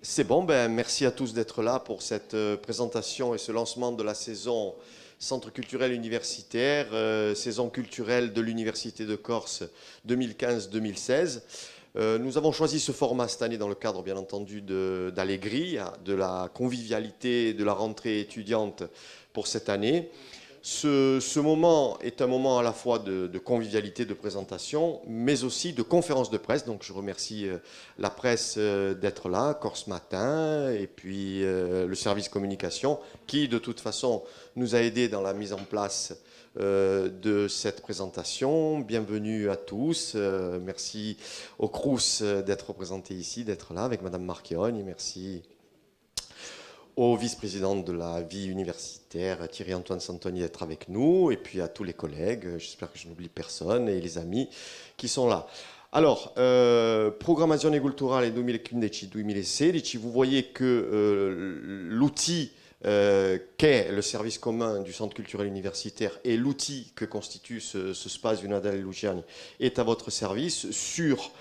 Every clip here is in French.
C'est bon, merci à tous d'être là pour cette présentation et ce lancement de la saison Centre culturel universitaire, saison culturelle de l'Université de Corse 2015-2016. Nous avons choisi ce format cette année dans le cadre, bien entendu, d'Allegria, de la convivialité, de la rentrée étudiante pour cette année. Ce moment est un moment à la fois de convivialité, de présentation, mais aussi de conférence de presse. Donc je remercie la presse d'être là, Corse Matin, et puis le service communication, qui de toute façon nous a aidés dans la mise en place de cette présentation. Bienvenue à tous. Merci au Crous d'être représenté ici, d'être là avec Madame Marchione, et merci au vice-président de la vie universitaire, Thierry-Antoine Santoni, d'être avec nous, et puis à tous les collègues, j'espère que je n'oublie personne, et les amis qui sont là. Alors, programmazione culturale 2015-2016, vous voyez que l'outil qu'est le service commun du Centre culturel universitaire et l'outil que constitue ce Spazio Nadale Luciani est à votre service sur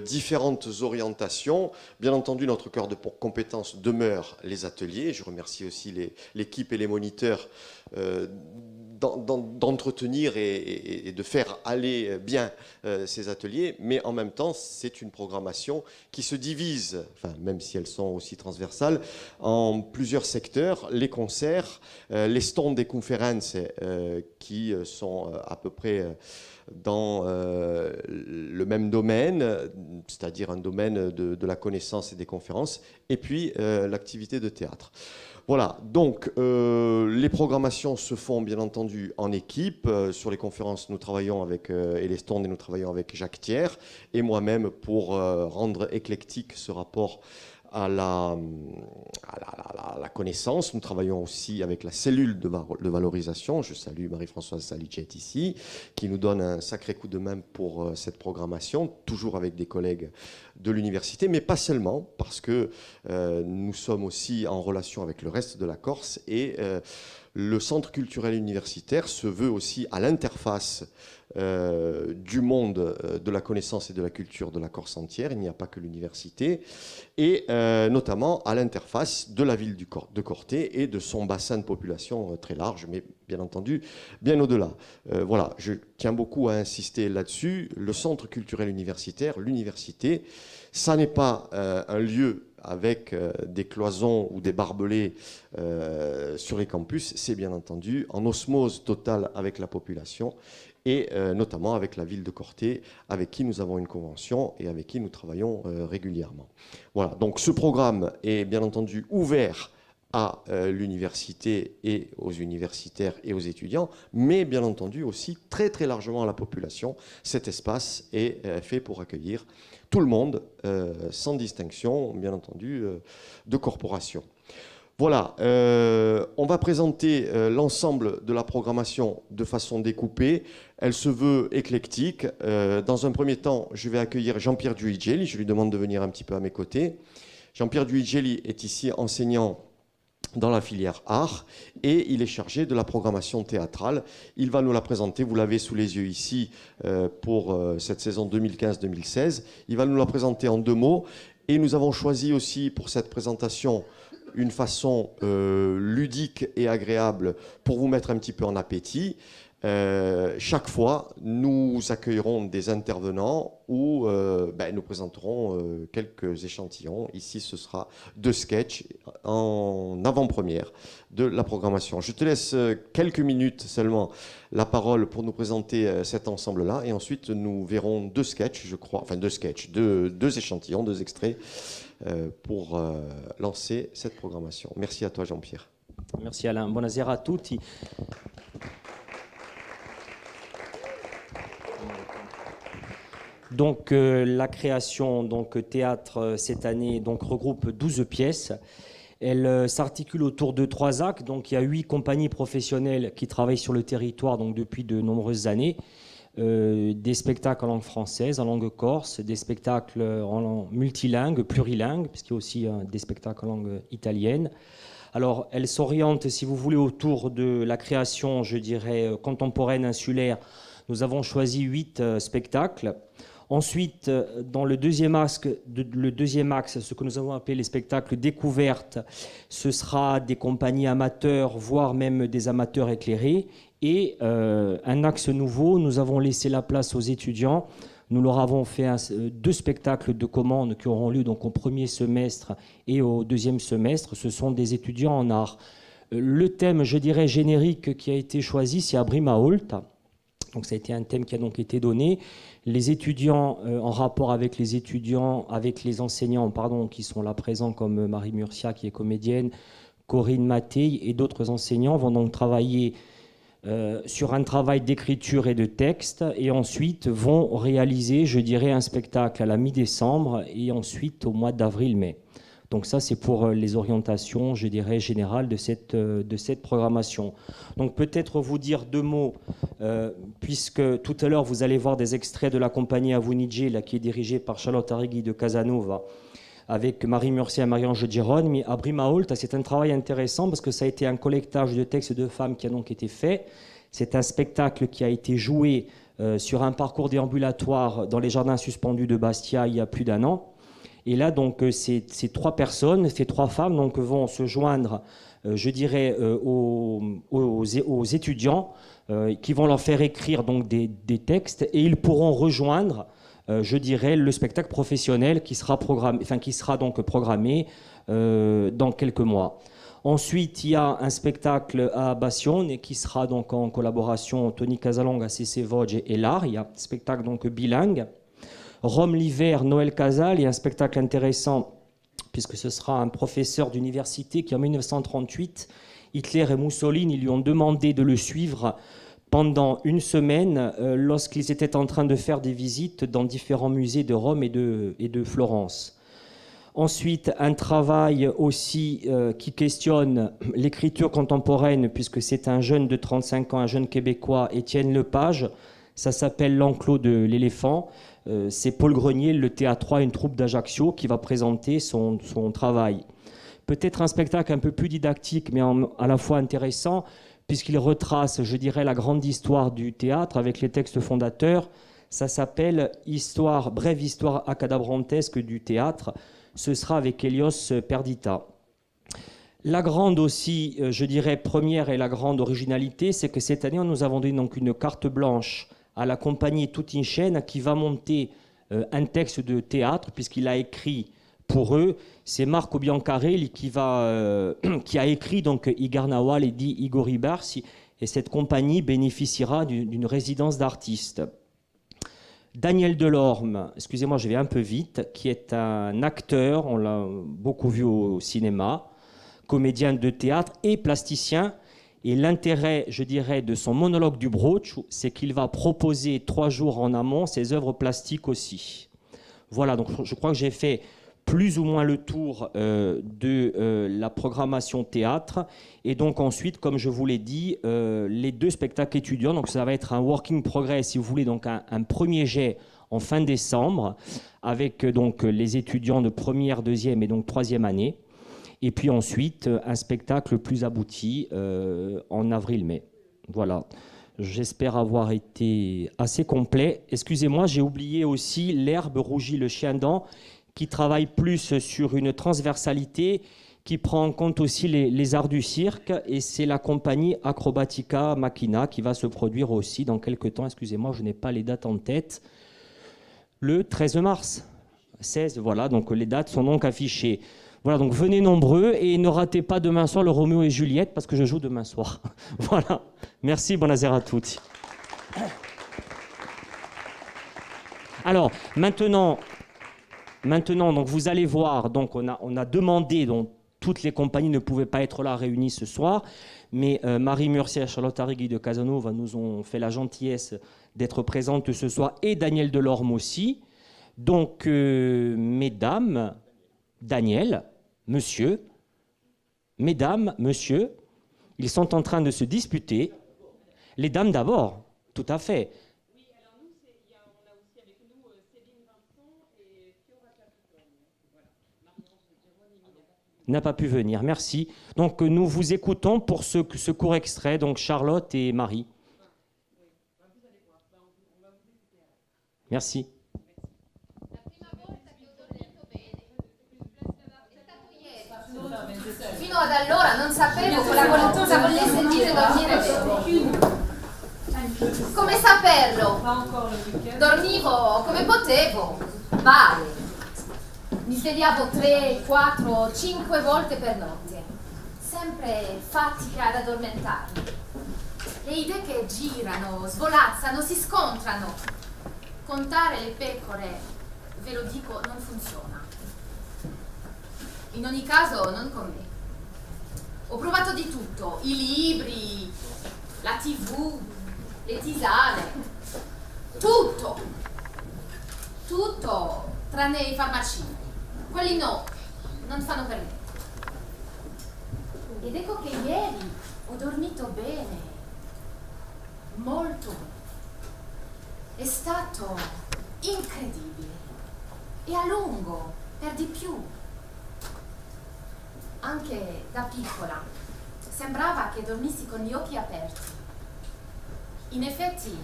différentes orientations. Bien entendu, notre cœur de compétence demeure les ateliers. Je remercie aussi l'équipe et les moniteurs d'entretenir et de faire aller bien ces ateliers, mais en même temps, c'est une programmation qui se divise, enfin, même si elles sont aussi transversales, en plusieurs secteurs. Les concerts, les stands des conférences qui sont à peu près dans le même domaine, c'est-à-dire un domaine de la connaissance et des conférences, et puis l'activité de théâtre. Voilà, donc les programmations se font bien entendu en équipe. Sur les conférences, nous travaillons avec, et les stands, nous travaillons avec Jacques Thiers et moi-même pour rendre éclectique ce rapport à la connaissance. Nous travaillons aussi avec la cellule de valorisation. Je salue Marie-Françoise Salicet ici, qui nous donne un sacré coup de main pour cette programmation, toujours avec des collègues de l'université, mais pas seulement, parce que nous sommes aussi en relation avec le reste de la Corse et le Centre culturel universitaire se veut aussi à l'interface du monde de la connaissance et de la culture de la Corse entière. Il n'y a pas que l'université, et notamment à l'interface de la ville de Corté et de son bassin de population très large, mais bien entendu bien au-delà. Voilà, je tiens beaucoup à insister là-dessus. Le Centre culturel universitaire, l'université, ça n'est pas un lieu avec des cloisons ou des barbelés sur les campus, c'est bien entendu en osmose totale avec la population et notamment avec la ville de Corté, avec qui nous avons une convention et avec qui nous travaillons régulièrement. Voilà, donc ce programme est bien entendu ouvert à l'université et aux universitaires et aux étudiants, mais bien entendu aussi très très largement à la population. Cet espace est fait pour accueillir tout le monde, sans distinction, bien entendu, de corporation. Voilà, on va présenter l'ensemble de la programmation de façon découpée. Elle se veut éclectique. Dans un premier temps, je vais accueillir Jean-Pierre Duigeli. Je lui demande de venir un petit peu à mes côtés. Jean-Pierre Duigeli est ici enseignant dans la filière art et il est chargé de la programmation théâtrale. Il va nous la présenter, vous l'avez sous les yeux ici pour cette saison 2015-2016. Il va nous la présenter en 2 mots et nous avons choisi aussi pour cette présentation une façon ludique et agréable pour vous mettre un petit peu en appétit. Chaque fois, nous accueillerons des intervenants où nous présenterons quelques échantillons. Ici, ce sera 2 sketchs en avant-première de la programmation. Je te laisse quelques minutes seulement la parole pour nous présenter cet ensemble-là. Et ensuite, nous verrons 2 sketchs, je crois, enfin 2 sketchs, 2 échantillons, 2 extraits pour lancer cette programmation. Merci à toi, Jean-Pierre. Merci Alain. Buonasera a tutti. Donc la création théâtre cette année regroupe 12 pièces. Elle s'articule autour de 3 actes. Donc il y a 8 compagnies professionnelles qui travaillent sur le territoire depuis de nombreuses années. Des spectacles en langue française, en langue corse, des spectacles en langue multilingue, plurilingue, puisqu'il y a aussi des spectacles en langue italienne. Alors elle s'oriente, si vous voulez, autour de la création, je dirais, contemporaine insulaire. Nous avons choisi 8 spectacles. Ensuite, dans le deuxième axe, ce que nous avons appelé les spectacles découvertes, ce sera des compagnies amateurs, voire même des amateurs éclairés. Et un axe nouveau, nous avons laissé la place aux étudiants. Nous leur avons fait deux spectacles de commande qui auront lieu donc au premier semestre et au deuxième semestre. Ce sont des étudiants en art. Le thème, je dirais, générique qui a été choisi, c'est Abrimaolt. Donc ça a été un thème qui a donc été donné. Les étudiants, en rapport avec les étudiants, avec les enseignants, pardon, qui sont là présents, comme Marie Murcia, qui est comédienne, Corinne Mattei et d'autres enseignants, vont donc travailler sur un travail d'écriture et de texte, et ensuite vont réaliser, je dirais, un spectacle à la mi-décembre et ensuite au mois d'avril-mai. Donc ça, c'est pour les orientations, je dirais, générales de cette programmation. Donc peut-être vous dire deux mots, puisque tout à l'heure, vous allez voir des extraits de la compagnie Avunige, là, qui est dirigée par Charlotte Arrighi de Casanova, avec Marie Murcia et Marie-Ange Giron. Mais Abrimaolt, c'est un travail intéressant parce que ça a été un collectage de textes de femmes qui a donc été fait. C'est un spectacle qui a été joué sur un parcours déambulatoire dans les jardins suspendus de Bastia il y a plus d'1 an. Et là, donc, ces trois personnes, ces trois femmes, donc, vont se joindre, je dirais, aux étudiants qui vont leur faire écrire donc, des textes, et ils pourront rejoindre, je dirais, le spectacle professionnel qui sera programmé dans quelques mois. Ensuite, il y a un spectacle à Bassione qui sera donc en collaboration Tony Casalonga, CC Vogue et l'art. Il y a un spectacle donc bilingue. Rome l'hiver, Noël Casal, et un spectacle intéressant, puisque ce sera un professeur d'université qui, en 1938, Hitler et Mussolini lui ont demandé de le suivre pendant une semaine lorsqu'ils étaient en train de faire des visites dans différents musées de Rome et de Florence. Ensuite, un travail aussi qui questionne l'écriture contemporaine, puisque c'est un jeune de 35 ans, un jeune Québécois, Étienne Lepage. Ça s'appelle L'Enclos de l'éléphant. C'est Paul Grenier, le Théâtre, une troupe d'Ajaccio, qui va présenter son travail. Peut-être un spectacle un peu plus didactique, mais à la fois intéressant, puisqu'il retrace, je dirais, la grande histoire du théâtre avec les textes fondateurs. Ça s'appelle Brève histoire acadabrantesque du théâtre. Ce sera avec Helios Perdita. La grande aussi, je dirais, première et la grande originalité, c'est que cette année, nous avons donné donc une carte blanche à la compagnie Toute une chaîne qui va monter un texte de théâtre, puisqu'il a écrit pour eux. C'est Marco Biancarelli qui a écrit donc Igar Nawal et dit Igor Ibarsi, et cette compagnie bénéficiera d'une résidence d'artistes. Daniel Delorme, excusez-moi, je vais un peu vite, qui est un acteur, on l'a beaucoup vu au cinéma, comédien de théâtre et plasticien. Et l'intérêt, je dirais, de son monologue du Broch, c'est qu'il va proposer 3 jours en amont ses œuvres plastiques aussi. Voilà, donc je crois que j'ai fait plus ou moins le tour de la programmation théâtre. Et donc ensuite, comme je vous l'ai dit, les 2 spectacles étudiants, donc ça va être un working progress, si vous voulez, donc un premier jet en fin décembre, avec donc les étudiants de première, deuxième et donc 3e année. Et puis ensuite, un spectacle plus abouti en avril-mai. Voilà. J'espère avoir été assez complet. Excusez-moi, j'ai oublié aussi L'herbe rougit le chien dent, qui travaille plus sur une transversalité, qui prend en compte aussi les arts du cirque. Et c'est la compagnie Acrobatica Machina qui va se produire aussi dans quelques temps. Excusez-moi, je n'ai pas les dates en tête. Le 13 mars. 16, voilà. Donc les dates sont donc affichées. Voilà, donc venez nombreux et ne ratez pas demain soir le Roméo et Juliette parce que je joue demain soir. Voilà. Merci, buonasera a tutti. Alors, maintenant donc vous allez voir, donc on a demandé, donc toutes les compagnies ne pouvaient pas être là réunies ce soir, mais Marie Murcia et Charlotte Arrighi de Casanova nous ont fait la gentillesse d'être présentes ce soir, et Daniel Delorme aussi. Donc, mesdames, Daniel, monsieur, mesdames, monsieur, ils sont en train de se disputer. Les dames d'abord, tout à fait. Oui, alors nous, on a aussi avec nous Céline Vincent et Fiora Capitone. Voilà. Marie-Ange Giron n'a pas pu venir, merci. Donc nous vous écoutons pour ce court extrait, donc Charlotte et Marie. Oui, vous allez voir, on va vous écouter. Merci. Merci. Fino ad allora non sapevo cosa volesse dire dormire bene. Come saperlo? Dormivo come potevo, male. Mi svegliavo 3, 4, 5 volte per notte, sempre fatica ad addormentarmi. Le idee che girano, svolazzano, si scontrano. Contare le pecore, ve lo dico, non funziona. In ogni caso, non con me. Ho provato di tutto, i libri, la TV, le tisane, tutto, tranne i farmacini. Quelli no, non fanno per me. Ed ecco che ieri ho dormito bene, molto bene. È stato incredibile e a lungo, per di più. Anche da piccola sembrava che dormissi con gli occhi aperti. In effetti,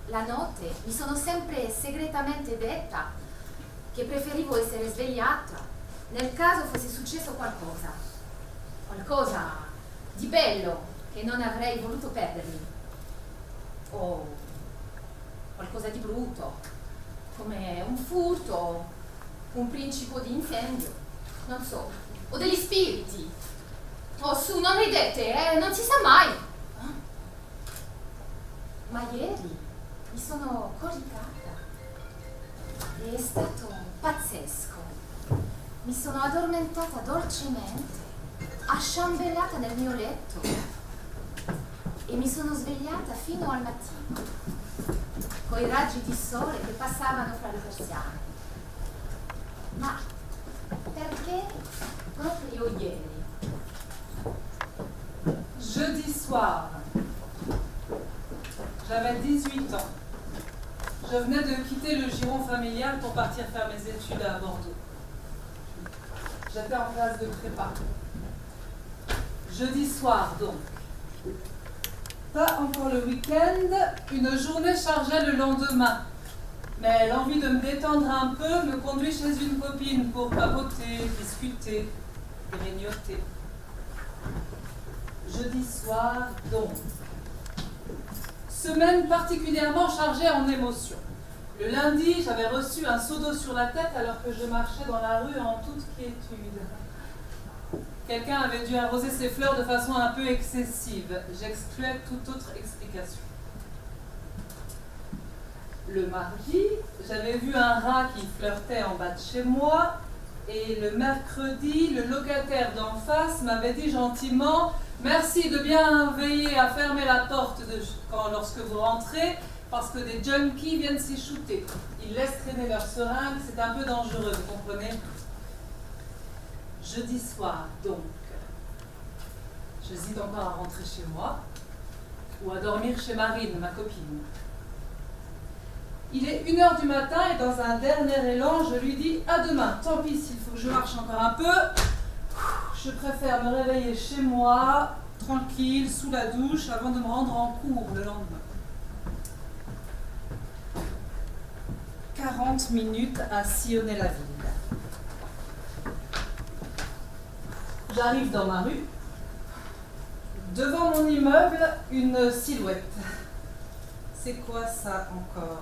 la notte mi sono sempre segretamente detta che preferivo essere svegliata nel caso fosse successo qualcosa di bello che non avrei voluto perdermi, o qualcosa di brutto, come un furto, un principio di incendio, non so, o degli spiriti. Oh, su, non ridete, non si sa mai. Ma ieri mi sono coricata. È stato pazzesco. Mi sono addormentata dolcemente, asciambellata nel mio letto e mi sono svegliata fino al mattino, coi raggi di sole che passavano fra le persiane. Ma perché proprio ieri? Jeudi soir, j'avais 18 ans. Je venais de quitter le giron familial pour partir faire mes études à Bordeaux. J'étais en classe de prépa. Jeudi soir donc. Pas encore le week-end, une journée chargée le lendemain. Mais l'envie de me détendre un peu me conduit chez une copine pour papoter, discuter, grignoter. Jeudi soir donc. Semaine particulièrement chargée en émotions. Le lundi, j'avais reçu un seau d'eau sur la tête alors que je marchais dans la rue en toute quiétude. Quelqu'un avait dû arroser ses fleurs de façon un peu excessive. J'excluais toute autre explication. Le mardi, j'avais vu un rat qui flirtait en bas de chez moi. Et le mercredi, le locataire d'en face m'avait dit gentiment « Merci de bien veiller à fermer la porte lorsque vous rentrez, parce que des junkies viennent s'y shooter. Ils laissent traîner leurs seringues, c'est un peu dangereux, vous comprenez ?» Jeudi soir, donc, j'hésite encore à rentrer chez moi ou à dormir chez Marine, ma copine. Il est 1h du matin et dans un dernier élan, je lui dis « À demain, tant pis s'il faut que je marche encore un peu. Je préfère me réveiller chez moi, tranquille, sous la douche, avant de me rendre en cours le lendemain. » 40 minutes à sillonner la ville. J'arrive dans ma rue. Devant mon immeuble, une silhouette. C'est quoi ça encore?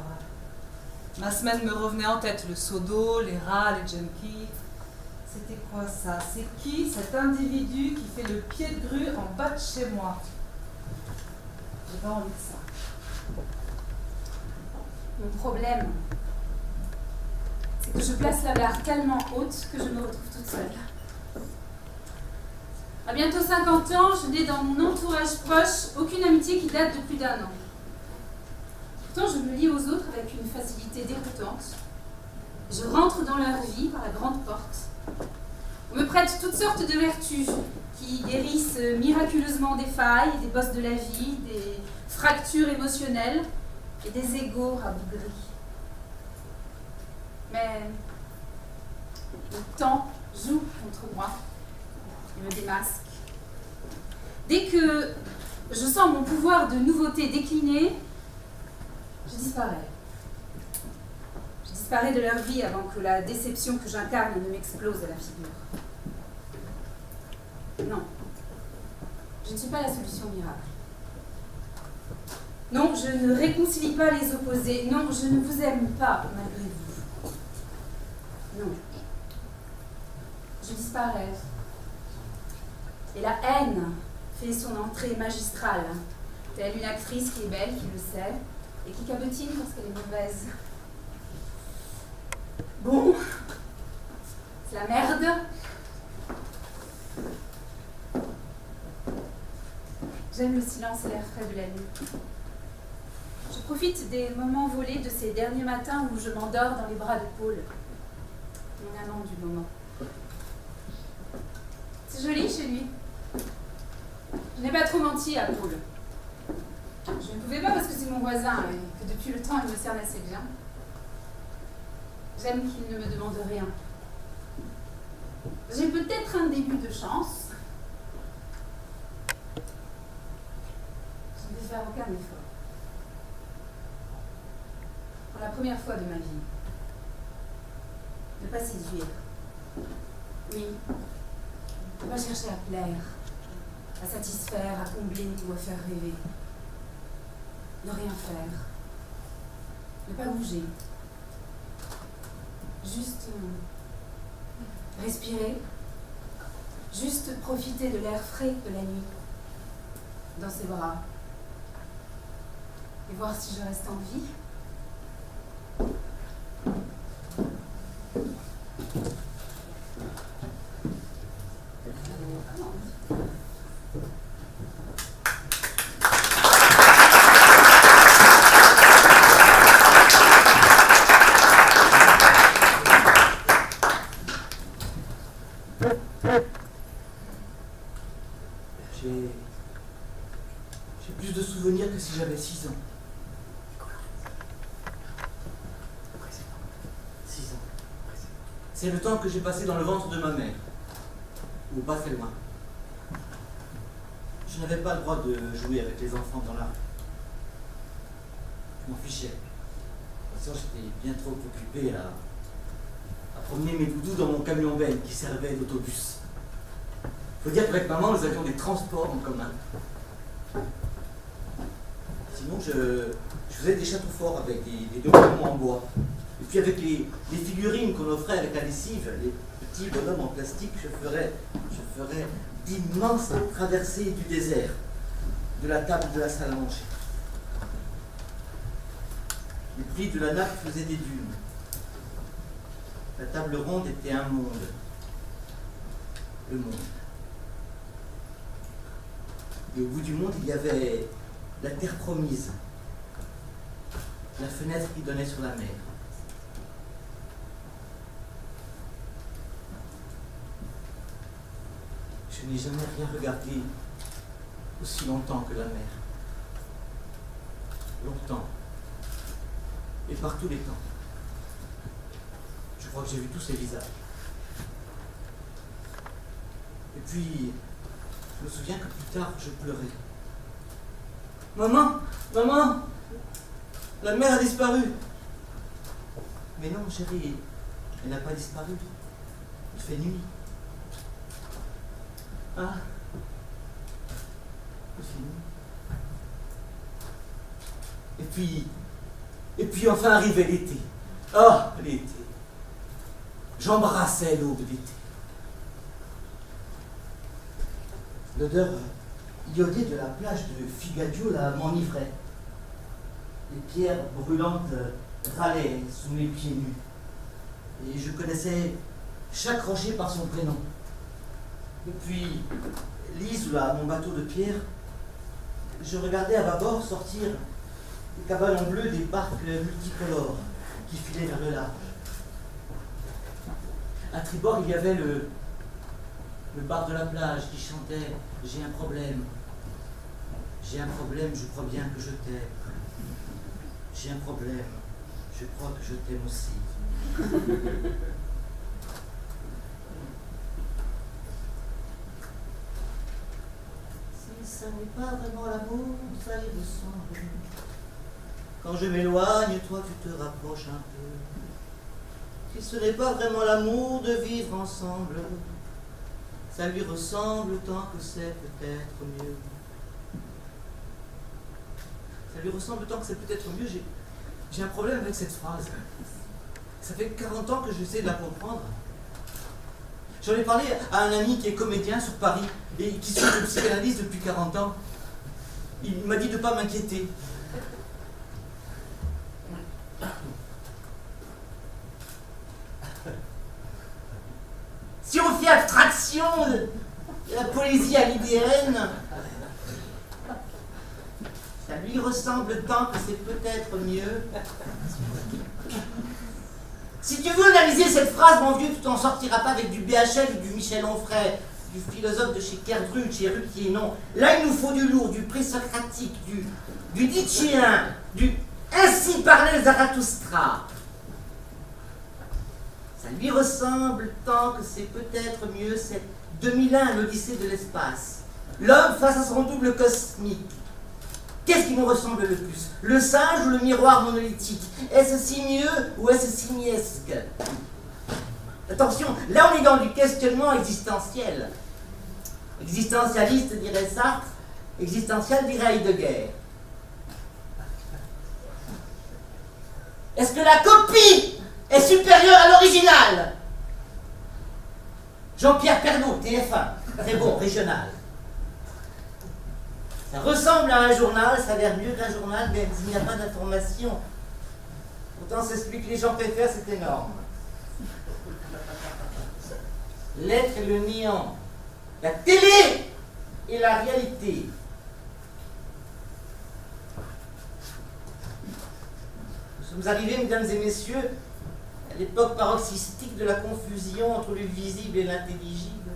Ma semaine me revenait en tête, le seau d'eau, les rats, les junkies. C'était quoi ça? C'est qui cet individu qui fait le pied de grue en bas de chez moi? J'ai pas envie de ça. Mon problème, c'est que je place la barre tellement haute que je me retrouve toute seule. À bientôt 50 ans, je n'ai dans mon entourage proche aucune amitié qui date de plus d'1 an. Pourtant, je me lie aux autres avec une facilité déroutante. Je rentre dans leur vie par la grande porte. On me prête toutes sortes de vertus qui guérissent miraculeusement des failles, des bosses de la vie, des fractures émotionnelles et des égos rabougris. Mais le temps joue contre moi. Il me démasque. Dès que je sens mon pouvoir de nouveauté décliner, je disparais. Je disparais de leur vie avant que la déception que j'incarne ne m'explose à la figure. Non. Je ne suis pas la solution miracle. Non, je ne réconcilie pas les opposés. Non, je ne vous aime pas, malgré vous. Non. Je disparais. Et la haine fait son entrée magistrale, telle une actrice qui est belle, qui le sait, et qui cabotine parce qu'elle est mauvaise. Bon, c'est la merde. J'aime le silence et l'air frais de la nuit. Je profite des moments volés de ces derniers matins où je m'endors dans les bras de Paul, mon amant du moment. C'est joli chez lui. Je n'ai pas trop menti à Paul. Je ne pouvais pas parce que c'est mon voisin et que depuis le temps il me cerne assez bien. J'aime qu'il ne me demande rien. J'ai peut-être un début de chance. Je ne vais faire aucun effort. Pour la première fois de ma vie. Ne pas séduire. Oui. Ne pas chercher à plaire, à satisfaire, à combler ou à faire rêver. Ne rien faire. Ne pas bouger. Juste respirer. Juste profiter de l'air frais de la nuit. Dans ses bras. Et voir si je reste en vie. J'ai plus de souvenirs que si j'avais 6 ans. 6 ans. C'est le temps que j'ai passé dans le ventre de ma mère. Ou pas très loin. Je n'avais pas le droit de jouer avec les enfants dans la rue. Je m'en fichais. De toute façon, j'étais bien trop occupé à promener mes doudous dans mon camion-benne qui servait d'autobus. Faut dire qu'avec maman, nous avions des transports en commun. Sinon, je faisais des châteaux forts avec des documents en bois. Et puis avec les figurines qu'on offrait avec la lessive, les petits bonhommes en plastique, je ferais d'immenses traversées du désert, de la table de la salle à manger. Les plis de la nappe faisaient des dunes. La table ronde était un monde. Le monde. Et au bout du monde, il y avait la terre promise, la fenêtre qui donnait sur la mer. Je n'ai jamais rien regardé aussi longtemps que la mer. Longtemps. Et par tous les temps. Je crois que j'ai vu tous ces visages. Et puis, je me souviens que plus tard, je pleurais. Maman, maman, la mère a disparu. Mais non, chérie, elle n'a pas disparu. Il fait nuit. Ah, il fait nuit. Et puis enfin arrivait l'été. Ah, l'été. J'embrassais l'aube d'été. L'odeur iodée de la plage de Figadio m'enivrait. Les pierres brûlantes râlaient sous mes pieds nus. Et je connaissais chaque rocher par son prénom. Et puis, Lise, mon bateau de pierre, je regardais à bâbord sortir les cabanons bleus des barques multicolores qui filaient vers le large. À tribord, il y avait le bar de la plage qui chantait « J'ai un problème. J'ai un problème, je crois bien que je t'aime. J'ai un problème, je crois que je t'aime aussi. » Si ça n'est pas vraiment l'amour, ça y ressemble. Quand je m'éloigne, toi tu te rapproches un peu. Si ce n'est pas vraiment l'amour de vivre ensemble, Ça lui ressemble tant que c'est peut-être mieux. Ça lui ressemble tant que c'est peut-être mieux. J'ai un problème avec cette phrase. Ça fait 40 ans que j'essaie de la comprendre. J'en ai parlé à un ami qui est comédien sur Paris et qui suit le psychanalyse depuis 40 ans. Il m'a dit de ne pas m'inquiéter. Si on fait abstraction de la poésie alidéenne, ça lui ressemble tant que c'est peut-être mieux. Si tu veux analyser cette phrase, mon vieux, tu t'en sortiras pas avec du BHL ou du Michel Onfray, du philosophe de chez Kerdruch, chez Ruquier, non. Là, il nous faut du lourd, du présocratique, du nietzschéen, du ainsi parlait Zarathustra. Ça lui ressemble tant que c'est peut-être mieux, c'est 2001, l'Odyssée de l'espace. L'homme face à son double cosmique. Qu'est-ce qui nous ressemble le plus? Le singe ou le miroir monolithique? Est-ce si mieux ou est-ce si miesque? Attention, là on est dans du questionnement existentiel. Existentialiste dirait Sartre, existentiel dirait Heidegger. Est-ce que la copie est supérieure à l'original? Jean-Pierre Pernaut, TF1, très bon, régional. Ça ressemble à un journal, ça a l'air mieux qu'un journal, mais il n'y a pas d'information. Pourtant, c'est celui que les gens préfèrent, c'est énorme. L'être et le néant. La télé et la réalité. Nous sommes arrivés, mesdames et messieurs, à l'époque paroxystique de la confusion entre le visible et l'intelligible.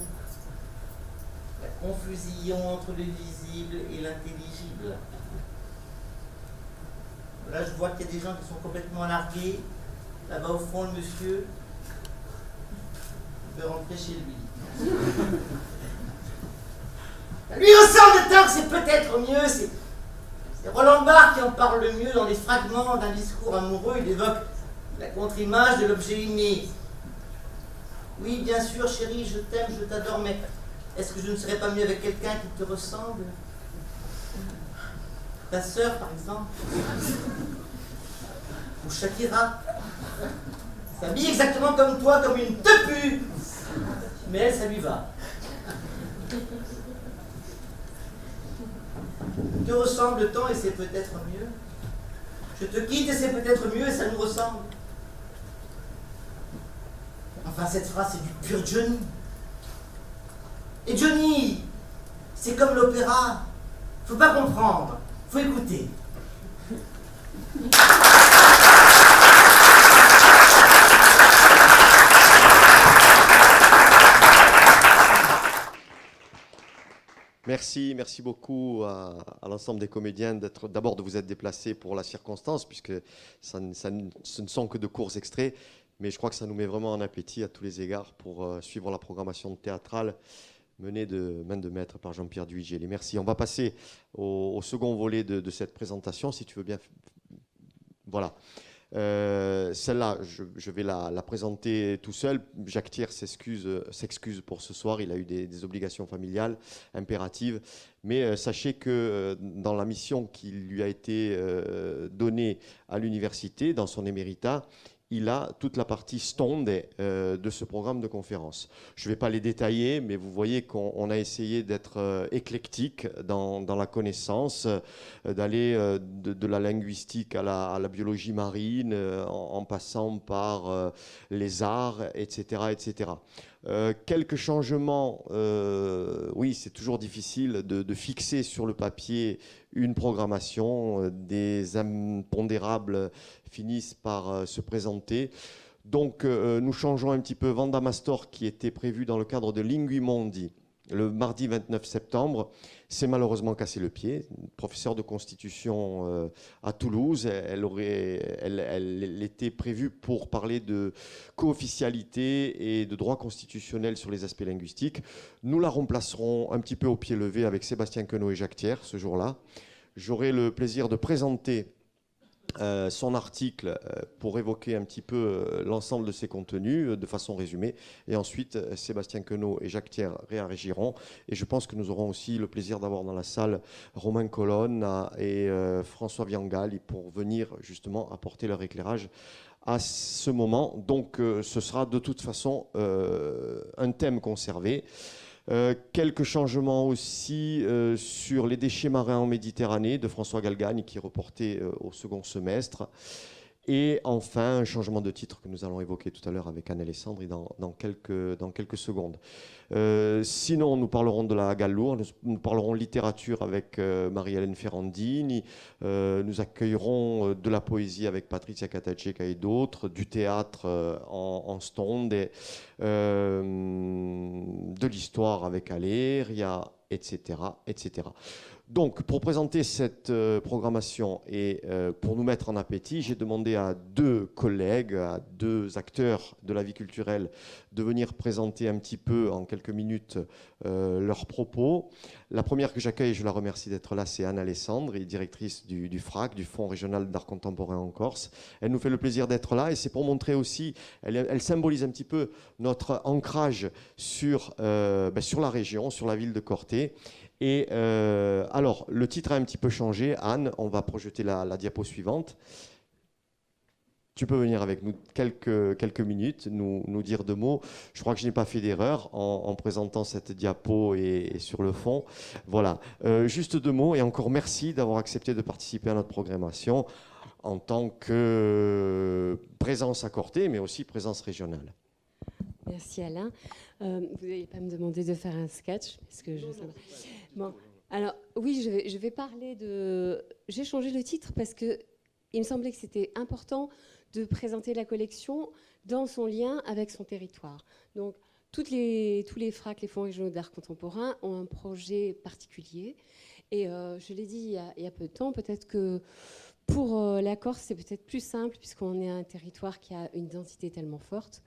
La confusion entre le visible et l'intelligible. Là, je vois qu'il y a des gens qui sont complètement largués. Là-bas, au fond, le monsieur peut rentrer chez lui. Lui ressemble tant que c'est peut-être mieux. C'est Roland Barthes qui en parle le mieux dans les fragments d'un discours amoureux. Il évoque la contre-image de l'objet aimé. Oui, bien sûr, chérie, je t'aime, je t'adore, mais est-ce que je ne serais pas mieux avec quelqu'un qui te ressemble? Ta sœur, par exemple? Ou Shakira? S'habille exactement comme toi, comme une tepue, mais elle, ça lui va. Te ressemble-t-on et c'est peut-être mieux? Je te quitte et c'est peut-être mieux et ça nous ressemble. Enfin, cette phrase, c'est du pur Johnny. Et Johnny, c'est comme l'opéra. Faut pas comprendre, faut écouter. Merci beaucoup à l'ensemble des comédiens d'abord de vous être déplacés pour la circonstance, puisque ce ne sont que de courts extraits, mais je crois que ça nous met vraiment en appétit à tous les égards pour suivre la programmation théâtrale menée de main de maître par Jean-Pierre Duvigier. Merci. On va passer au second volet de cette présentation, si tu veux bien. Voilà. Celle-là, je vais la présenter tout seul. Jacques Thiers s'excuse pour ce soir. Il a eu des obligations familiales impératives. Mais sachez que dans la mission qui lui a été donnée à l'université, dans son éméritat, il a toute la partie Stonde de ce programme de conférence. Je ne vais pas les détailler, mais vous voyez qu'on a essayé d'être éclectique dans la connaissance, d'aller de la linguistique à la biologie marine, en passant par les arts, etc. etc. Quelques changements, oui, c'est toujours difficile de fixer sur le papier une programmation, des impondérables finissent par se présenter. Donc nous changeons un petit peu. Vanda Mastor, qui était prévu dans le cadre de Linguimondi le mardi 29 septembre, s'est malheureusement cassé le pied. Professeure de constitution à Toulouse, elle était prévue pour parler de co-officialité et de droit constitutionnel sur les aspects linguistiques. Nous la remplacerons un petit peu au pied levé avec Sébastien Queneau et Jacques Thiers ce jour-là. J'aurai le plaisir de présenter son article pour évoquer un petit peu l'ensemble de ses contenus de façon résumée. Et ensuite, Sébastien Queneau et Jacques Thiers réagiront. Et je pense que nous aurons aussi le plaisir d'avoir dans la salle Romain Colonne et François Viangal pour venir justement apporter leur éclairage à ce moment. Donc ce sera de toute façon un thème conservé. Quelques changements aussi sur les déchets marins en Méditerranée de François Galgagne qui est reporté au second semestre. Et enfin, un changement de titre que nous allons évoquer tout à l'heure avec Anne Alessandri dans quelques secondes. Sinon, nous parlerons de la Gallour, nous parlerons littérature avec Marie-Hélène Ferrandini, nous accueillerons de la poésie avec Patrizia Catacecca et d'autres, du théâtre en Stonde, de l'histoire avec Aléria, etc., etc. Donc, pour présenter cette programmation et pour nous mettre en appétit, j'ai demandé à 2 collègues, à 2 acteurs de la vie culturelle de venir présenter un petit peu, en quelques minutes, leurs propos. La première que j'accueille, je la remercie d'être là, c'est Anne Alessandri, directrice du FRAC, du Fonds régional d'art contemporain en Corse. Elle nous fait le plaisir d'être là et c'est pour montrer aussi, elle symbolise un petit peu notre ancrage sur la région, sur la ville de Corté. Et alors, le titre a un petit peu changé. Anne, on va projeter la diapo suivante. Tu peux venir avec nous quelques minutes, nous dire 2 mots. Je crois que je n'ai pas fait d'erreur en présentant cette diapo et sur le fond. Voilà, juste 2 mots et encore merci d'avoir accepté de participer à notre programmation en tant que présence à Corté, mais aussi présence régionale. Merci Alain. Vous n'allez pas me demander de faire un sketch parce que bon, alors oui, je vais parler de. J'ai changé le titre parce que il me semblait que c'était important de présenter la collection dans son lien avec son territoire. Donc tous les FRAC, les fonds régionaux d'art contemporain, ont un projet particulier. Et je l'ai dit il y a peu de temps, peut-être que pour la Corse, c'est peut-être plus simple puisqu'on est un territoire qui a une identité tellement forte.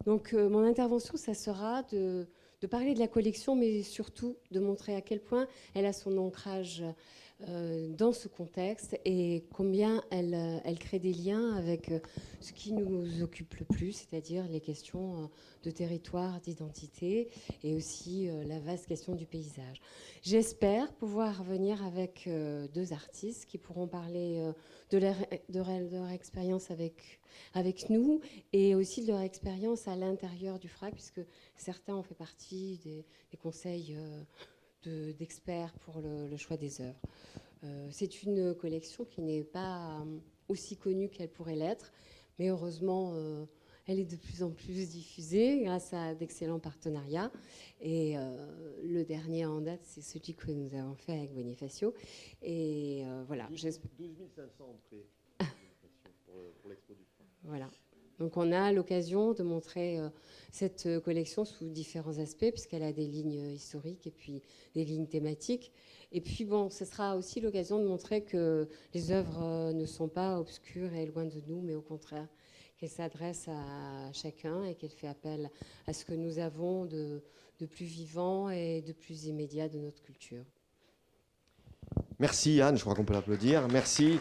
Donc mon intervention, ça sera de parler de la collection, mais surtout de montrer à quel point elle a son ancrage dans ce contexte et combien elle crée des liens avec ce qui nous occupe le plus, c'est-à-dire les questions de territoire, d'identité et aussi la vaste question du paysage. J'espère pouvoir venir avec 2 artistes qui pourront parler de leur expérience avec nous et aussi de leur expérience à l'intérieur du FRAC, puisque certains ont fait partie des conseils d'experts pour le choix des œuvres. C'est une collection qui n'est pas aussi connue qu'elle pourrait l'être, mais heureusement, elle est de plus en plus diffusée grâce à d'excellents partenariats. Et le dernier en date, c'est celui que nous avons fait avec Bonifacio. Et voilà. 12 500 entrées pour l'expo du FRAC. Voilà. Donc on a l'occasion de montrer cette collection sous différents aspects, puisqu'elle a des lignes historiques et puis des lignes thématiques. Et puis bon, ce sera aussi l'occasion de montrer que les œuvres ne sont pas obscures et loin de nous, mais au contraire, qu'elles s'adressent à chacun et qu'elles font appel à ce que nous avons de plus vivant et de plus immédiat de notre culture. Merci Anne, je crois qu'on peut l'applaudir. Merci.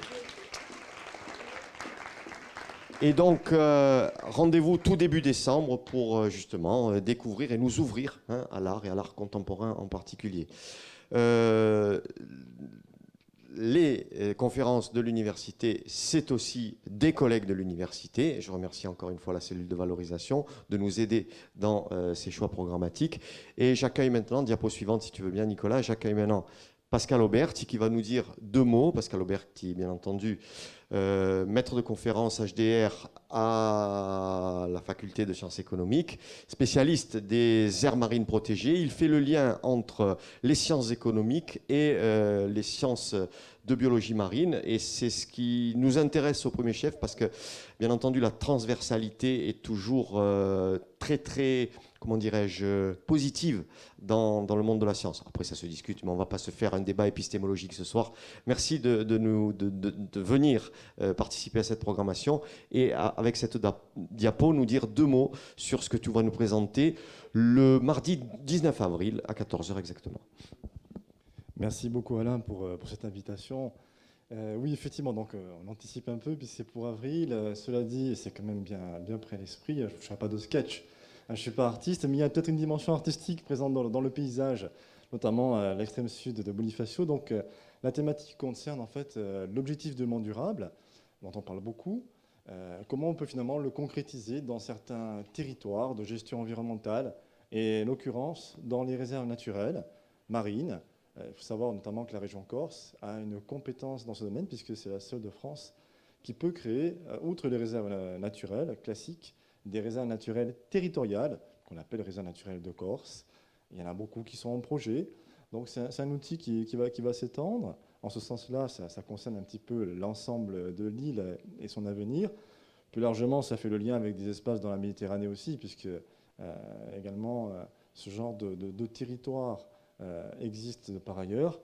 Et donc, rendez-vous tout début décembre pour justement découvrir et nous ouvrir à l'art et à l'art contemporain en particulier. Les conférences de l'université, c'est aussi des collègues de l'université. Je remercie encore une fois la cellule de valorisation de nous aider dans ces choix programmatiques. Et j'accueille maintenant, diapo suivante si tu veux bien Nicolas, j'accueille maintenant Pascal Auberti qui va nous dire 2 mots. Pascal Auberti, bien entendu, maître de conférence HDR à la faculté de sciences économiques, spécialiste des aires marines protégées. Il fait le lien entre les sciences économiques et les sciences de biologie marine. Et c'est ce qui nous intéresse au premier chef parce que, bien entendu, la transversalité est toujours très, comment dirais-je, positive dans le monde de la science. Après, ça se discute, mais on ne va pas se faire un débat épistémologique ce soir. Merci de venir participer à cette programmation et avec cette diapo, nous dire 2 mots sur ce que tu vas nous présenter le mardi 19 avril à 14h exactement. Merci beaucoup Alain pour cette invitation. Oui, effectivement, donc on anticipe un peu, puis c'est pour avril. Cela dit, c'est quand même bien près à l'esprit. Je ne ferai pas de sketch. Je ne suis pas artiste, mais il y a peut-être une dimension artistique présente dans le paysage, notamment à l'extrême sud de Bonifacio. Donc la thématique concerne en fait l'objectif de développement durable, dont on parle beaucoup. Comment on peut finalement le concrétiser dans certains territoires de gestion environnementale, et en l'occurrence dans les réserves naturelles marines. Il faut savoir notamment que la région Corse a une compétence dans ce domaine, puisque c'est la seule de France qui peut créer, outre les réserves naturelles classiques, des réserves naturelles territoriales, qu'on appelle réserves naturelles de Corse. Il y en a beaucoup qui sont en projet. Donc c'est un outil qui va s'étendre. En ce sens-là, ça concerne un petit peu l'ensemble de l'île et son avenir. Plus largement, ça fait le lien avec des espaces dans la Méditerranée aussi, puisque également ce genre de territoire existe par ailleurs.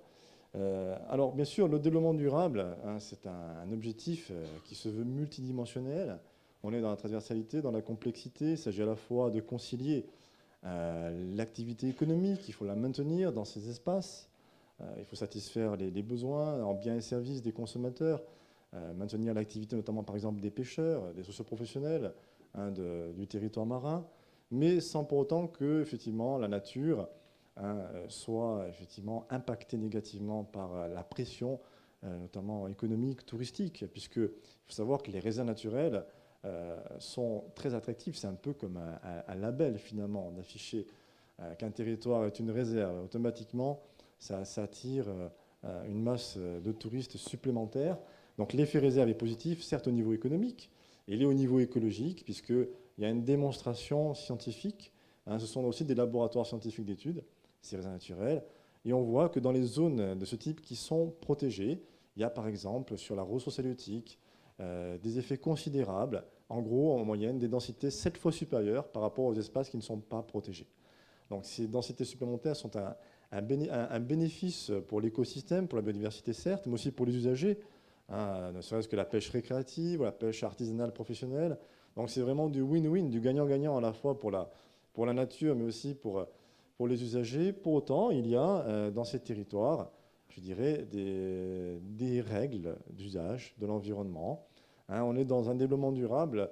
Alors bien sûr, le développement durable, c'est un objectif qui se veut multidimensionnel. On est dans la transversalité, dans la complexité. Il s'agit à la fois de concilier l'activité économique, il faut la maintenir dans ces espaces. Il faut satisfaire les besoins en biens et services des consommateurs, maintenir l'activité notamment par exemple des pêcheurs, des socioprofessionnels du territoire marin, mais sans pour autant que effectivement, la nature soit effectivement impactée négativement par la pression, notamment économique, touristique, puisqu'il faut savoir que les réserves naturelles sont très attractives. C'est un peu comme un label finalement d'afficher qu'un territoire est une réserve. Automatiquement, ça attire une masse de touristes supplémentaires. Donc l'effet réserve est positif, certes au niveau économique, et il est au niveau écologique, puisqu'il y a une démonstration scientifique. Ce sont aussi des laboratoires scientifiques d'études, ces réserves naturelles. Et on voit que dans les zones de ce type qui sont protégées, il y a par exemple sur la ressource halieutique des effets considérables, en gros en moyenne des densités 7 fois supérieures par rapport aux espaces qui ne sont pas protégés. Donc ces densités supplémentaires sont un bénéfice pour l'écosystème, pour la biodiversité certes, mais aussi pour les usagers, ne serait-ce que la pêche récréative, la pêche artisanale professionnelle. Donc c'est vraiment du win-win, du gagnant-gagnant à la fois pour la nature, mais aussi pour les usagers. Pour autant, il y a dans ces territoires, je dirais, des règles d'usage de l'environnement. On est dans un développement durable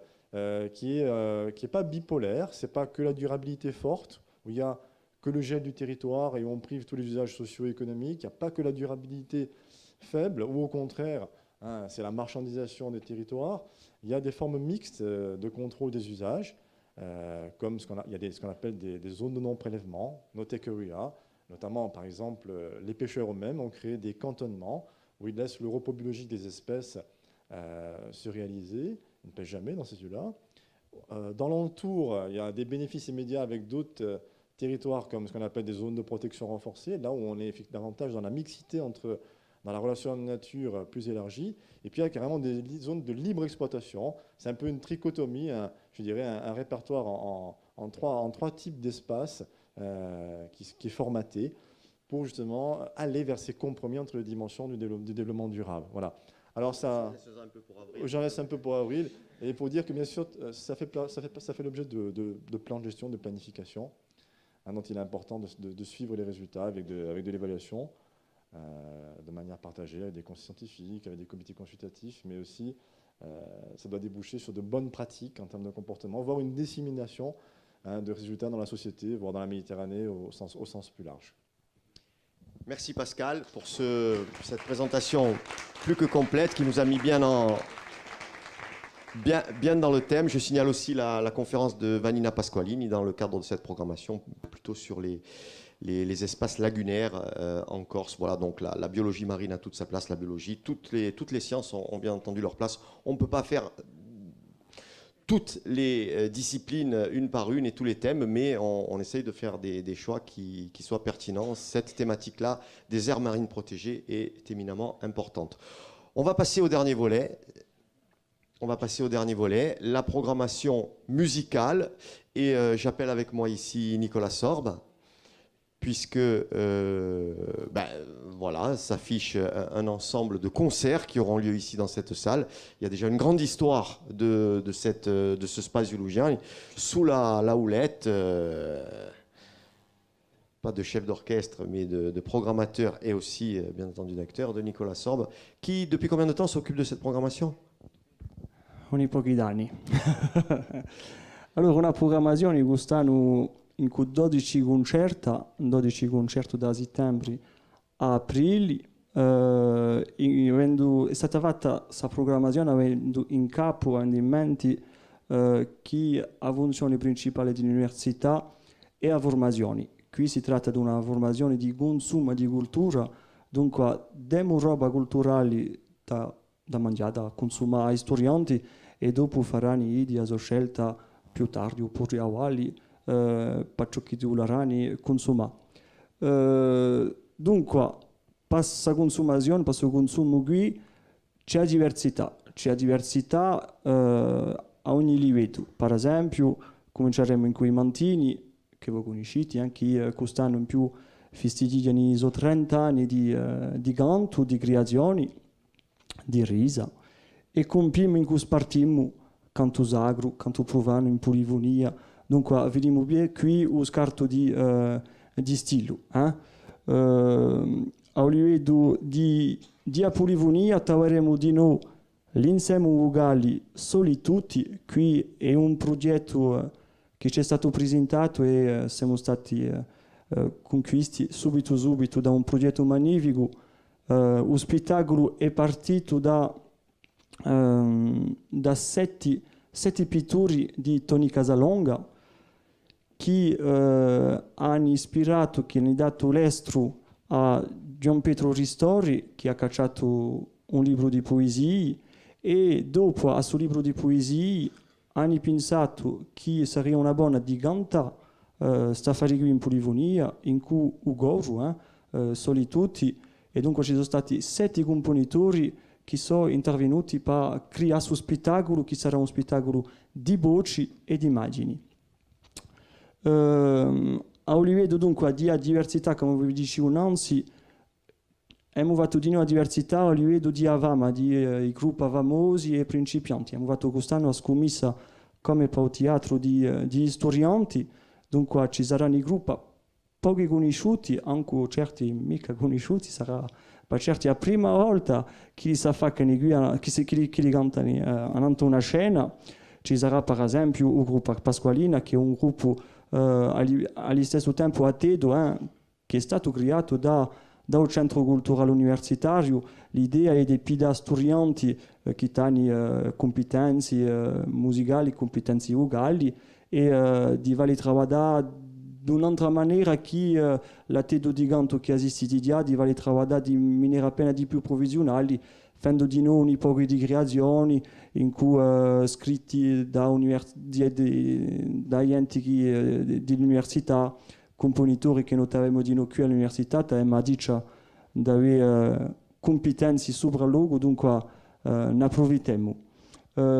qui est pas bipolaire. C'est pas que la durabilité forte, où il y a que le gel du territoire et où on prive tous les usages socio-économiques. Il n'y a pas que la durabilité faible, ou au contraire, c'est la marchandisation des territoires. Il y a des formes mixtes de contrôle des usages, comme ce qu'on appelle des zones de non-prélèvement, no-take area. Notamment, par exemple, les pêcheurs eux-mêmes ont créé des cantonnements où ils laissent le repos biologique des espèces se réaliser. Ils ne pêchent jamais dans ces lieux-là. Dans l'entour, il y a des bénéfices immédiats avec d'autres territoires comme ce qu'on appelle des zones de protection renforcée, là où on est davantage dans la mixité dans la relation à la nature plus élargie. Et puis il y a carrément des zones de libre exploitation. C'est un peu une trichotomie, je dirais un répertoire en trois types d'espaces qui est formaté pour justement aller vers ces compromis entre les dimensions du développement durable. Voilà. Alors ça, j'en laisse un peu pour avril. Et pour dire que bien sûr, ça fait l'objet de plans de gestion, de planification, dont il est important de suivre les résultats avec de l'évaluation, de manière partagée avec des conseils scientifiques, avec des comités consultatifs, mais aussi ça doit déboucher sur de bonnes pratiques en termes de comportement, voire une dissémination de résultats dans la société, voire dans la Méditerranée au sens plus large. Merci Pascal pour cette présentation plus que complète qui nous a mis bien dans le thème. Je signale aussi la conférence de Vanina Pasqualini dans le cadre de cette programmation, plutôt sur les espaces lagunaires en Corse. Voilà, donc la biologie marine a toute sa place, la biologie, toutes les sciences ont bien entendu leur place. On ne peut pas faire toutes les disciplines une par une et tous les thèmes, mais on essaye de faire des choix qui soient pertinents. Cette thématique-là des aires marines protégées est éminemment importante. On va passer au dernier volet. La programmation musicale. Et j'appelle avec moi ici Nicolas Sorbe, puisque voilà, s'affiche un ensemble de concerts qui auront lieu ici dans cette salle. Il y a déjà une grande histoire de ce space zulugien. Sous la houlette pas de chef d'orchestre, mais de programmateur et aussi, bien entendu, d'acteur, de Nicolas Sorbe, qui, depuis combien de temps, s'occupe de cette programmation? Ogni pochi anni. Allora, una programmazione quest'anno in cui 12 concerti da settembre a aprile, è stata fatta questa programmazione avendo in capo, avendo in mente chi ha funzione principale dell'università e a formazioni. Qui si tratta di una formazione di consumo di cultura, dunque diamo roba culturale da mangiare, da consumare ai studenti e dopo faranno idea o scelta più tardi oppure avanti per ciò che voleranno consumare. Dunque, per consumazione, per il consumo qui c'è diversità a ogni livello. Per esempio, cominceremo in quei mantini che voi conoscete, anche quest'anno in più festeggiano 30 anni di canto, di creazioni, di risa, e compiamo in cui partiamo canto sacro, canto profano, in polifonia. Dunque, vediamo bene qui lo scarto di stile. A livello di polifonia troveremo di nuovo l'insieme vocali soli tutti. Qui è un progetto che ci è stato presentato e siamo stati conquisti subito da un progetto magnifico. Lo spettacolo è partito da 7 pittori di Tony Casalonga che hanno ispirato, che hanno dato l'estro a Gian Pietro Ristori, che ha cacciato un libro di poesie, e dopo a suo libro di poesie hanno pensato che sarebbe una buona di cantare sta fare qui in polifonia, in cui Ugo, soli tutti, e dunque ci sono stati 7 compositori che sono intervenuti per creare questo spettacolo, che sarà un spettacolo di voci e di immagini. A livello dunque di diversità, come vi dicevo innanzi, abbiamo fatto di nuovo diversità a livello di Avama, di gruppi famosi e principianti. Abbiamo fatto quest'anno la scommessa come per il teatro di studenti, dunque ci saranno i gruppi pochi conosciuti, anche certi mica conosciuti, sarà per certi la prima volta che li sa fare che li cantano davanti a una scena. Ci sarà per esempio il gruppo Pasqualina, che è un gruppo allo stesso tempo a Tedo, che è stato creato dal centro culturale universitario. L'idea è di pidare studenti che hanno competenze musicali, competenze vocali, e di farli lavorare di un'altra maniera che la Tedo di canto che esiste di farli lavorare di maniera appena di più provvisionali, facendo di noi un po' di creazioni in cui scritti dagli enti dell'università, compositori che notavamo di noi qui all'università, ma dice di avere competenze sopra luogo, dunque ne approfittiamo.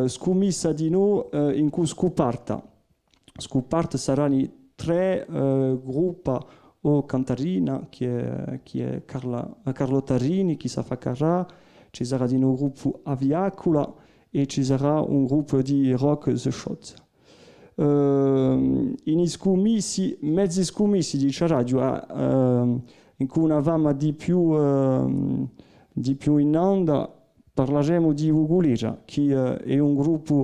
Scommessa di noi in cui scoparta saranno 3 gruppi o cantarina, che è Carlotta Rini, che sa fa carrà, ci sarà di nuovo un gruppo Aviacola e ci sarà un gruppo di rock The Shots. In scommessi, mezzi scommessi di radio, in cui una vama di più in onda, parleremo di Ugulera, che è un gruppo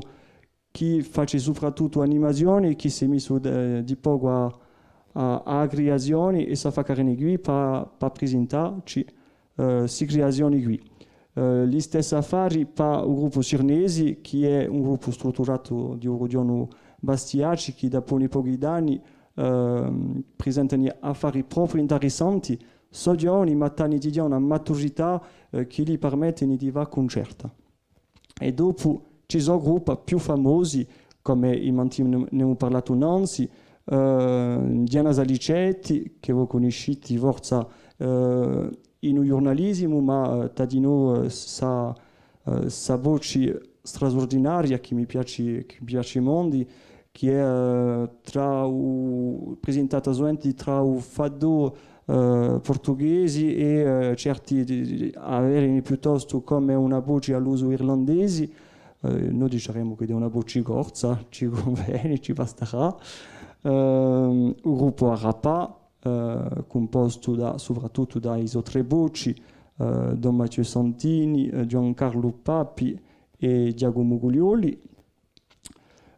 che fa soprattutto animazioni, che si è messo di poco a creazioni e sa fa carne qui per presentarci si creazioni qui. Gli stessi affari per il gruppo Cirnesi, che è un gruppo strutturato di Rodiano Bastiaci, che da pochi anni presentano affari proprio interessanti, studiano ma hanno una maturità che gli permettono di fare concerti. E dopo ci sono gruppi più famosi, come ne abbiamo parlato innanzi, Diana Salicetti, che voi conoscete forse in giornalismo, ma Tadino sa voce straordinaria che mi piace mondi, che è presentata tra il fado portoghese e certi avere piuttosto come una voce all'uso irlandese. Noi diciamo che è una voce corsa, ci conviene, ci basterà. Il gruppo Arapa, composto soprattutto da Iso Trebucci, Don Matteo Santini, Giancarlo Papi e Giacomo Guglioli.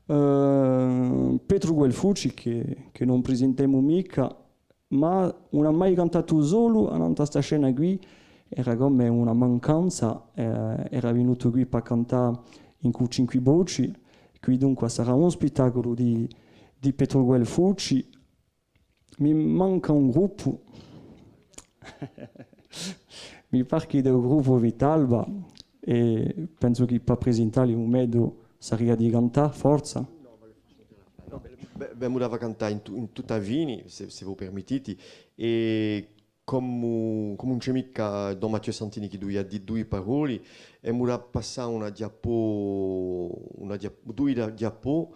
Pietro Guelfucci che non presentiamo mica, ma non ha mai cantato solo in questa scena qui, era come una mancanza, era venuto qui per cantare in 5 voci, qui dunque sarà un spettacolo di Pietro Guelfucci. Mi manca un gruppo, mi pare che del gruppo Vitalba, e penso che per presentare un medo sarebbe di cantare, forza. Ben voleva cantare in tutta Vini, se voi permettete, e come un c'è mica Don Matteo Santini che lui ha detto 2 parole, e mi ha passato due diapo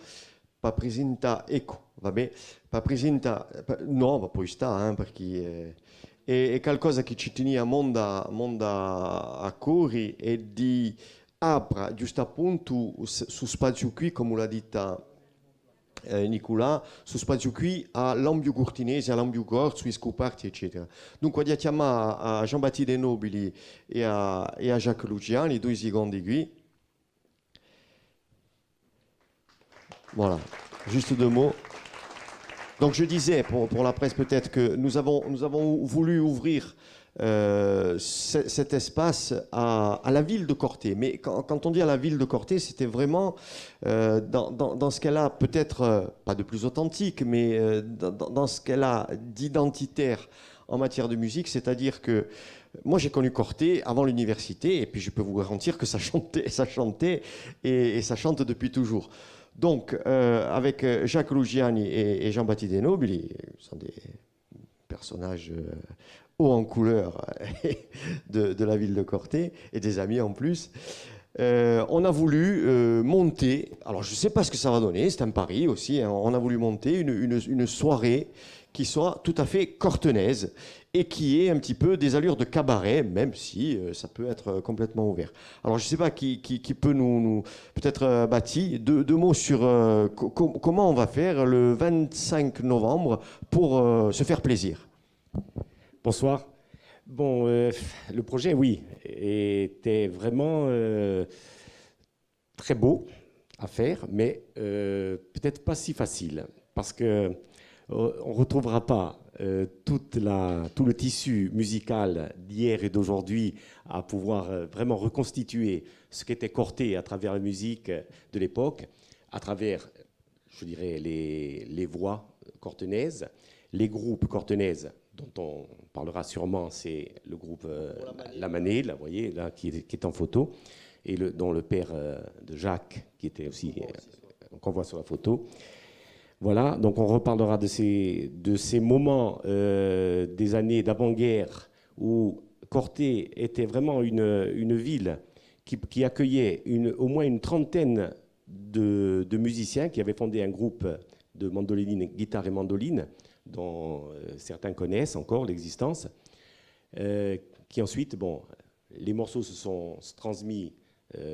per presentare, ecco, vabbè, per presentare, no, ma poi sta, perché è qualcosa che ci tenia monda a cuore e di apra giusto appunto su spazio qui, come l'ha detto Nicola, su spazio qui all'ambio cortinese, all'ambio corso, sui scoperti, eccetera. Dunque, voglio chiamare a Jean-Baptiste De Nobili e a Jacques Luciani, 2 secondi qui. Voilà, juste 2 mots. Donc je disais pour la presse peut-être que nous avons voulu ouvrir cet espace à la ville de Corté. Mais quand on dit à la ville de Corté, c'était vraiment dans ce qu'elle a peut-être, pas de plus authentique, mais dans ce qu'elle a d'identitaire en matière de musique. C'est-à-dire que moi j'ai connu Corté avant l'université et puis je peux vous garantir que ça chantait et ça chante depuis toujours. Donc, avec Jacques Lugiani et Jean-Baptiste De Nobili, ce sont des personnages hauts en couleur de la ville de Corté, et des amis en plus, on a voulu monter, alors je ne sais pas ce que ça va donner, c'est un pari aussi, hein, on a voulu monter une soirée qui soit tout à fait cortenaise et qui ait un petit peu des allures de cabaret, même si ça peut être complètement ouvert. Alors je ne sais pas qui peut nous peut-être Bati, deux mots sur comment on va faire le 25 novembre pour se faire plaisir. Bonsoir. Bon, le projet, oui, était vraiment très beau à faire, mais peut-être pas si facile, parce que on ne retrouvera pas tout le tissu musical d'hier et d'aujourd'hui à pouvoir vraiment reconstituer ce qu'était Corté à travers la musique de l'époque, à travers, je dirais, les voix cortenaises, les groupes cortenaises dont on parlera sûrement, c'est le groupe La Manée, là, vous voyez, là, qui est en photo, et dont le père de Jacques, qui était aussi, qu'on voit sur la photo. Voilà, donc on reparlera de ces moments des années d'avant-guerre où Corté était vraiment une ville qui accueillait au moins une trentaine de musiciens qui avaient fondé un groupe de mandoline, guitare et mandoline, dont certains connaissent encore l'existence, qui ensuite, bon, les morceaux se sont transmis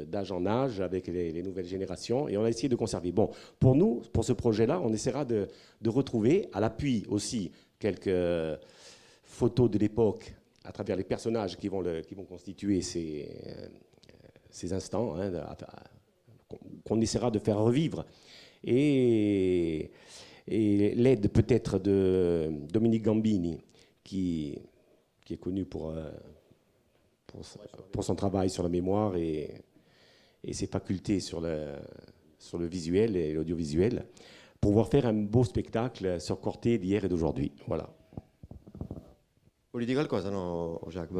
d'âge en âge avec les nouvelles générations et on a essayé de conserver. Bon, pour nous, pour ce projet-là, on essaiera de retrouver, à l'appui aussi, quelques photos de l'époque à travers les personnages qui vont constituer ces instants, hein, qu'on essaiera de faire revivre. Et l'aide peut-être de Dominique Gambini, qui est connu pour son travail sur la mémoire et ses facultés sur le visuel et l'audiovisuel, pour pouvoir faire un beau spectacle sur Corté d'hier et d'aujourd'hui. Voilà. Vous voulez dire quelque chose, non, Jacques?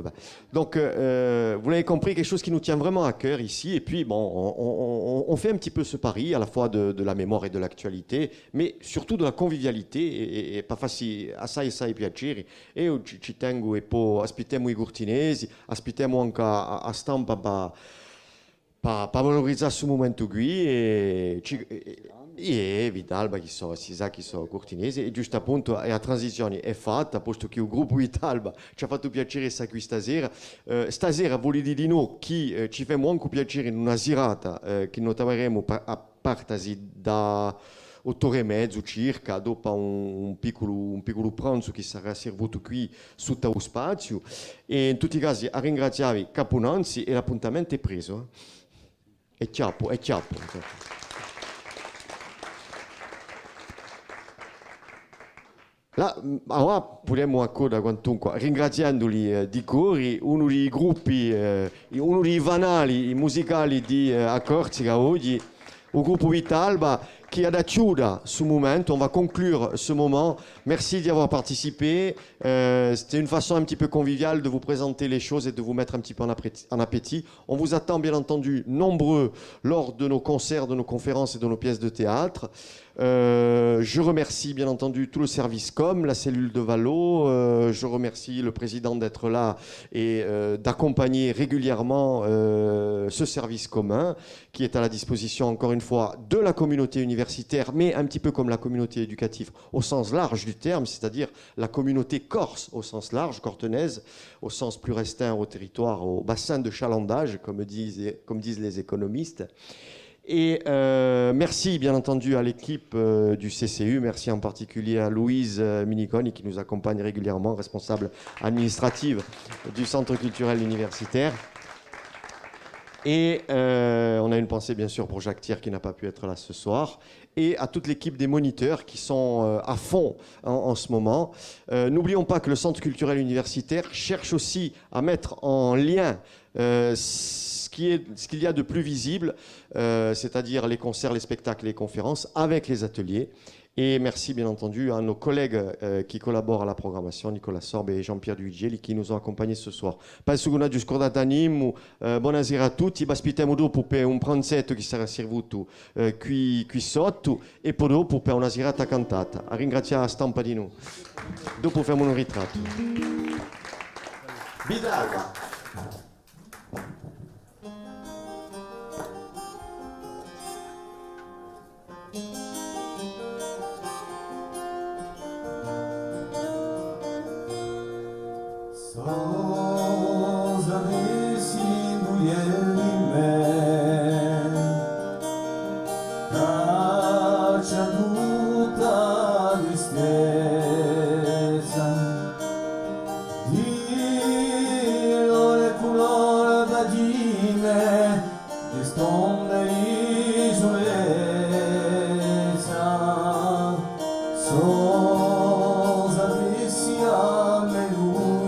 Donc, vous l'avez compris, quelque chose qui nous tient vraiment à cœur ici. Et puis, bon, on fait un petit peu ce pari, à la fois de la mémoire et de l'actualité, mais surtout de la convivialité. Et pas facile, assai piacere. E io ci tengo e poi aspettiamo i cortinesi, aspettiamo anche a stampa per valorizzare questo momento qui. E Vitalba, si sa che sono cortinesi, e giusto appunto la transizione è fatta, posto che il gruppo Vitalba ci ha fatto piacere essere qui stasera. Stasera vuol dire di noi che ci fa molto piacere in una serata che noi troveremo a partasi da 8 ore e mezzo circa, dopo un piccolo pranzo che sarà servito qui sotto lo spazio. E in tutti i casi a ringraziare Caponanzi e l'appuntamento è preso. È chiappo, è chiappo. Allora potremmo ancora quantunque ringraziandoli di cuore, uno dei gruppi, uno dei vanali musicali di a Corsica oggi, il gruppo Vitalba qui a chiudere ce moment. On va conclure ce moment. Merci d'y avoir participé. C'était une façon un petit peu conviviale de vous présenter les choses et de vous mettre un petit peu en appétit. On vous attend bien entendu nombreux lors de nos concerts, de nos conférences et de nos pièces de théâtre. Je remercie bien entendu tout le service com, la cellule de Valo. Je remercie le président d'être là et d'accompagner régulièrement ce service commun qui est à la disposition, encore une fois, de la communauté universitaire, mais un petit peu comme la communauté éducative au sens large du terme, c'est-à-dire la communauté corse au sens large, cortenaise, au sens plus restreint au territoire, au bassin de chalandage, comme disent les économistes. Et merci bien entendu à l'équipe du CCU, merci en particulier à Louise Miniconi qui nous accompagne régulièrement, responsable administrative du Centre culturel universitaire. Et on a une pensée bien sûr pour Jacques Thiers qui n'a pas pu être là ce soir, et à toute l'équipe des moniteurs qui sont à fond en ce moment. N'oublions pas que le Centre culturel universitaire cherche aussi à mettre en lien ce qu'il y a de plus visible, c'est-à-dire les concerts, les spectacles, les conférences, avec les ateliers. Et merci bien entendu à nos collègues qui collaborent à la programmation, Nicolas Sorbe et Jean-Pierre Duigeli, qui nous ont accompagnés ce soir. Penso che non scordate animo, buonasera a tutti, vi aspettiamo dopo per un pranzetto che sarà servito qui sotto e poi dopo per una serata cantata. A ringraziare la stampa di noi. Dopo facciamo un ritratto. Bidalga. Sans avessi indujeli me, caccia tutta tristezza, di lore colore vagine, che stonde isolezza, sans avessi alleluia.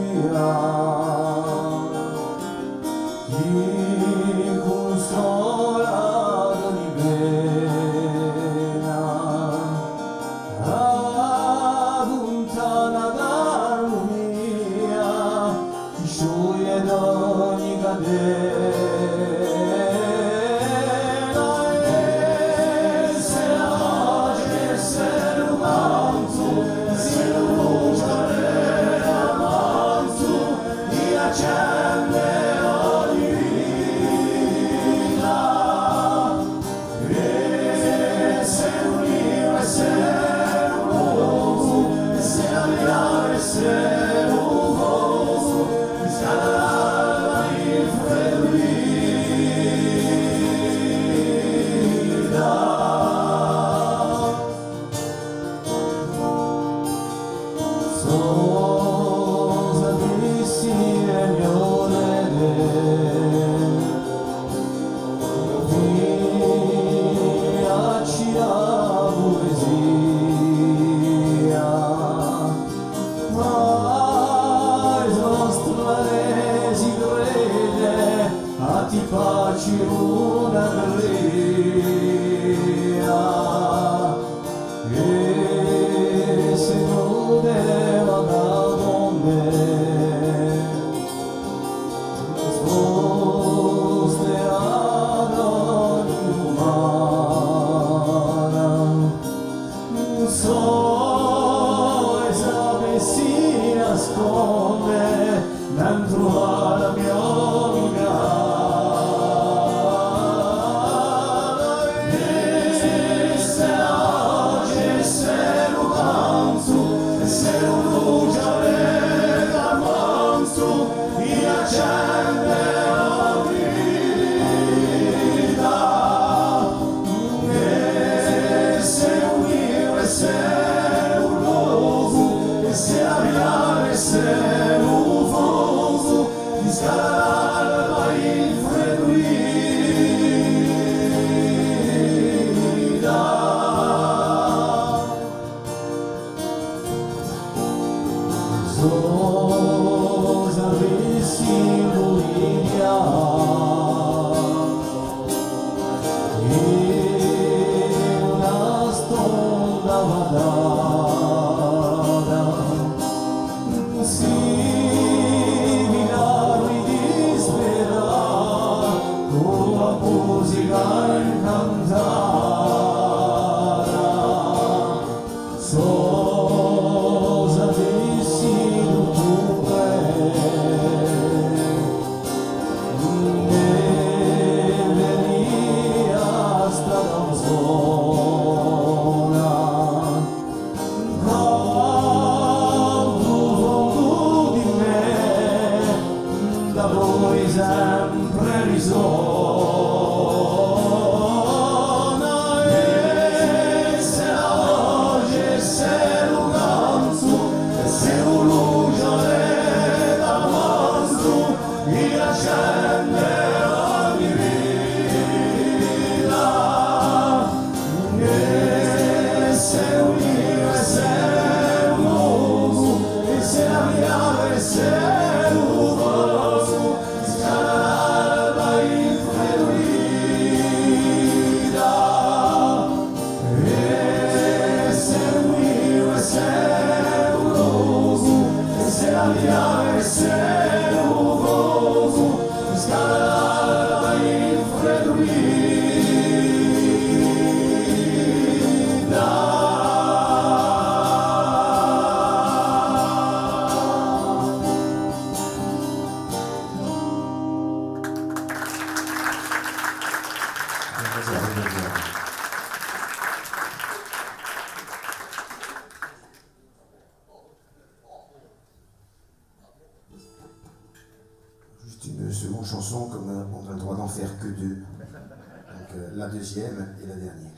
Se Juste une seconde chanson, comme on a le droit d'en faire que deux. Donc la deuxième et la dernière.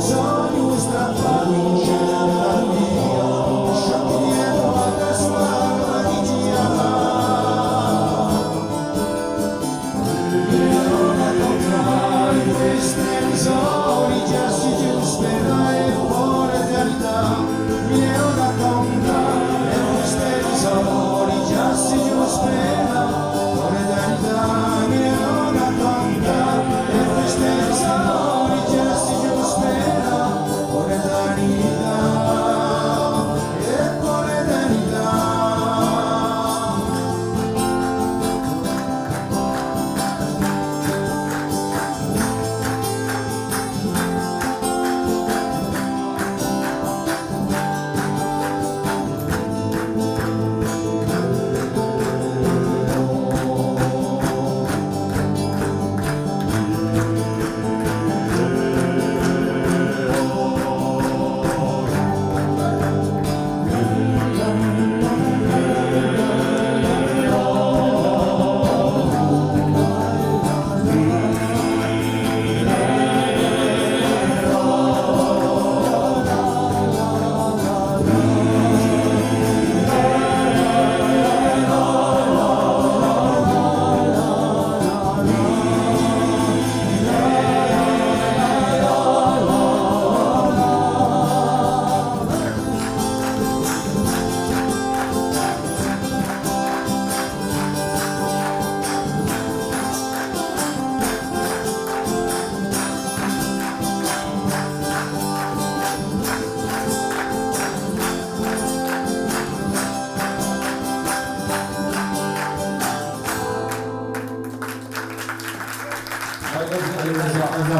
Sogno strappato in cielo da lui.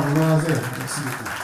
mademoiselle. Merci beaucoup.